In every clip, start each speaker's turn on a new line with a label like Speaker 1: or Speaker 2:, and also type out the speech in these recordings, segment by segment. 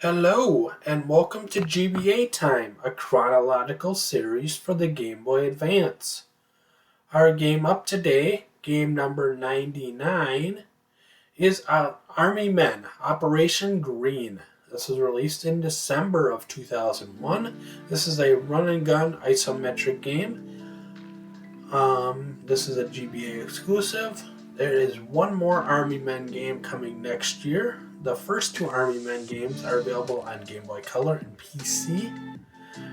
Speaker 1: Hello, and welcome to GBA Time, a chronological series for the Game Boy Advance. Our game up today, game number 99, is Army Men, Operation Green. This was released in December of 2001. This is a run and gun isometric game. This is a GBA exclusive. There is one more Army Men game coming next year. The first two Army Men games are available on Game Boy Color and PC.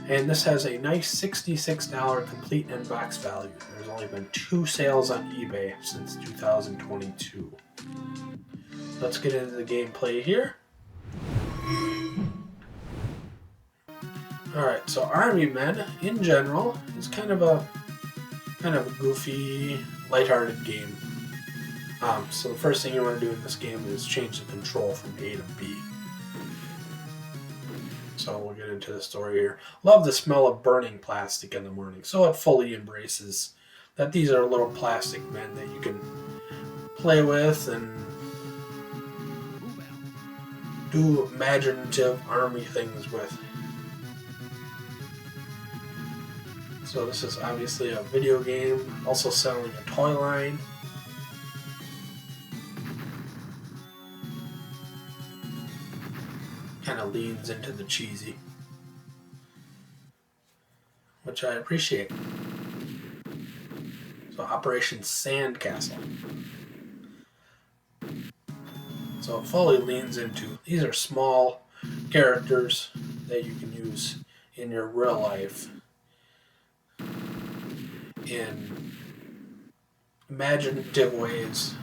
Speaker 1: And this has a nice $66 complete in-box value. There's only been 2 sales on eBay since 2022. Let's get into the gameplay here. Alright, so Army Men, in general, is kind of a goofy, lighthearted game. So the first thing you want to do in this game is change the control from A to B. So we'll get into the story here. Love the smell of burning plastic in the morning. So it fully embraces that these are little plastic men that you can play with and do imaginative army things with. So this is obviously a video game, also selling a toy line. Kind of leans into the cheesy, which I appreciate. So Operation Sandcastle. So it fully leans into, these are small characters that you can use in your real life in imaginative ways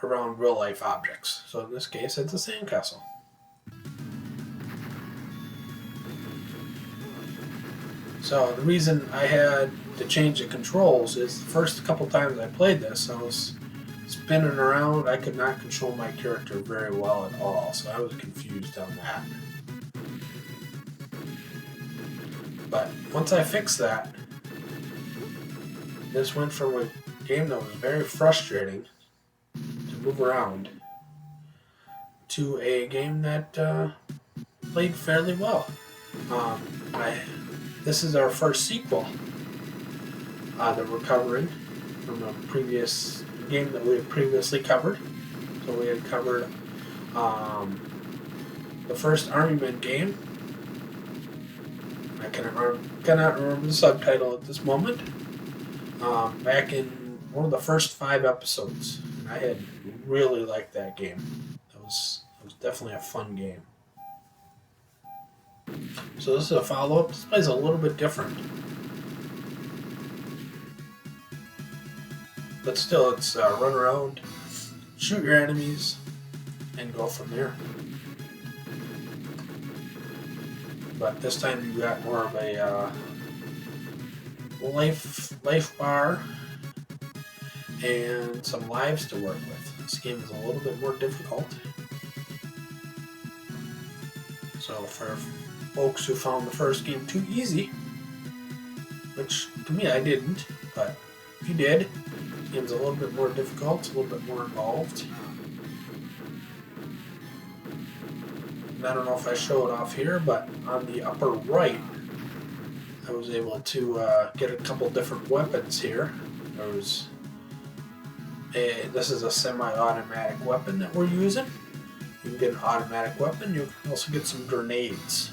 Speaker 1: around real life objects. So in this case, it's a sandcastle. So the reason I had to change the controls is the first couple times I played this, I was spinning around. I could not control my character very well at all, so I was confused on that. But once I fixed that, this went from a game that was very frustrating to move around to a game that played fairly well. This is our first sequel that we're covering from a previous game that we had previously covered. So we had covered the first Army Men game. I cannot remember the subtitle at this moment. Back in one of the first 5 episodes. And I had really liked that game. It was definitely a fun game. So this is a follow-up. This plays a little bit different. But still, it's run around, shoot your enemies, and go from there. But this time you got more of a life bar and some lives to work with. This game is a little bit more difficult. So for folks who found the first game too easy, which to me I didn't, but if you did, the game's a little bit more difficult, a little bit more involved. And I don't know if I show it off here, but on the upper right, I was able to get a couple different weapons here. This is a semi-automatic weapon that we're using. You can get an automatic weapon. You can also get some grenades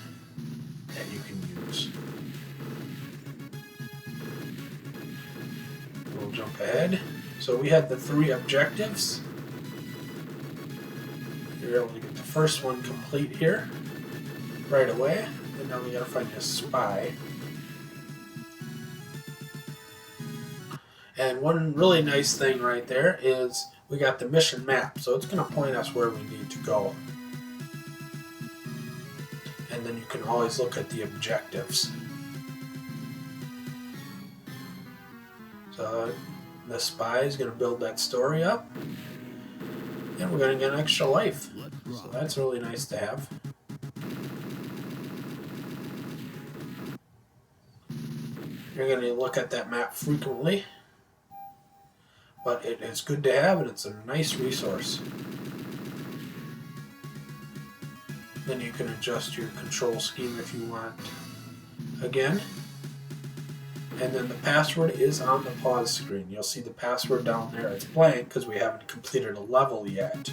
Speaker 1: that you can use. We'll jump ahead. So we had the 3 objectives. You're able to get the first one complete here right away. And now we gotta find a spy. And one really nice thing right there is we got the mission map, so it's going to point us where we need to go. And then you can always look at the objectives. So the spy is going to build that story up, and we're going to get an extra life. So that's really nice to have. You're going to look at that map frequently, but it is good to have, and it's a nice resource. Then you can adjust your control scheme if you want again. And then the password is on the pause screen. You'll see the password down there. It's blank because we haven't completed a level yet.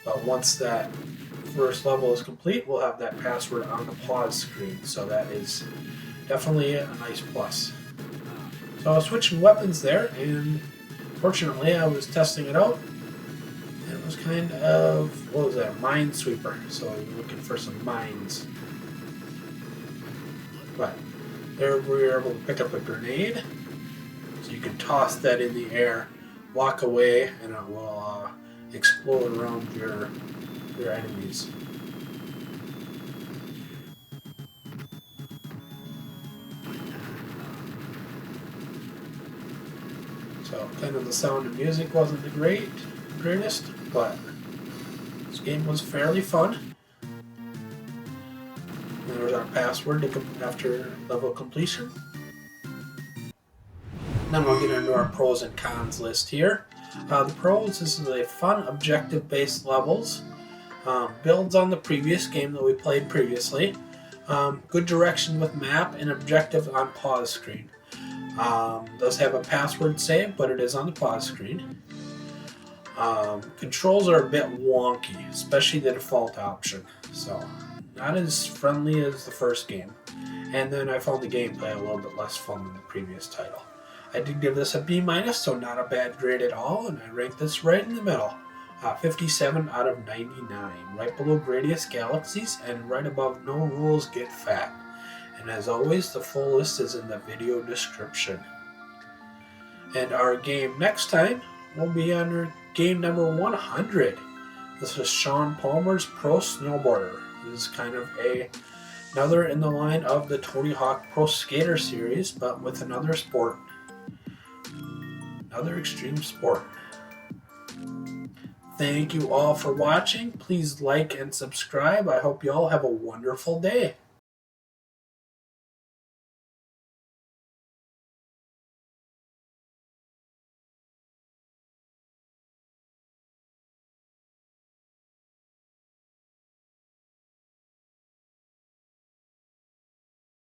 Speaker 1: But once that first level is complete, we'll have that password on the pause screen. So that is definitely a nice plus. So I was switching weapons there, and fortunately I was testing it out. And it was kind of, what was that, Minesweeper. So you're looking for some mines. But there we were able to pick up a grenade. So you can toss that in the air, walk away, and it will explode around your enemies. So kind of the sound of music wasn't the greatest, but this game was fairly fun. And there's our password to after level completion. Then we'll get into our pros and cons list here. The pros, this is a fun objective-based levels. Builds on the previous game that we played previously. Good direction with map and objective on pause screen. Does have a password save, but it is on the pause screen. Controls are a bit wonky, especially the default option. So, not as friendly as the first game. And then I found the gameplay a little bit less fun than the previous title. I did give this a B-, so not a bad grade at all, and I ranked this right in the middle. 57 out of 99, right below Gradius Galaxies, and right above No Rules Get Fat. And as always, the full list is in the video description. And our game next time will be under game number 100. This is Sean Palmer's Pro Snowboarder. This is kind of another in the line of the Tony Hawk Pro Skater series, but with another sport. Another extreme sport. Thank you all for watching. Please like and subscribe. I hope you all have a wonderful day.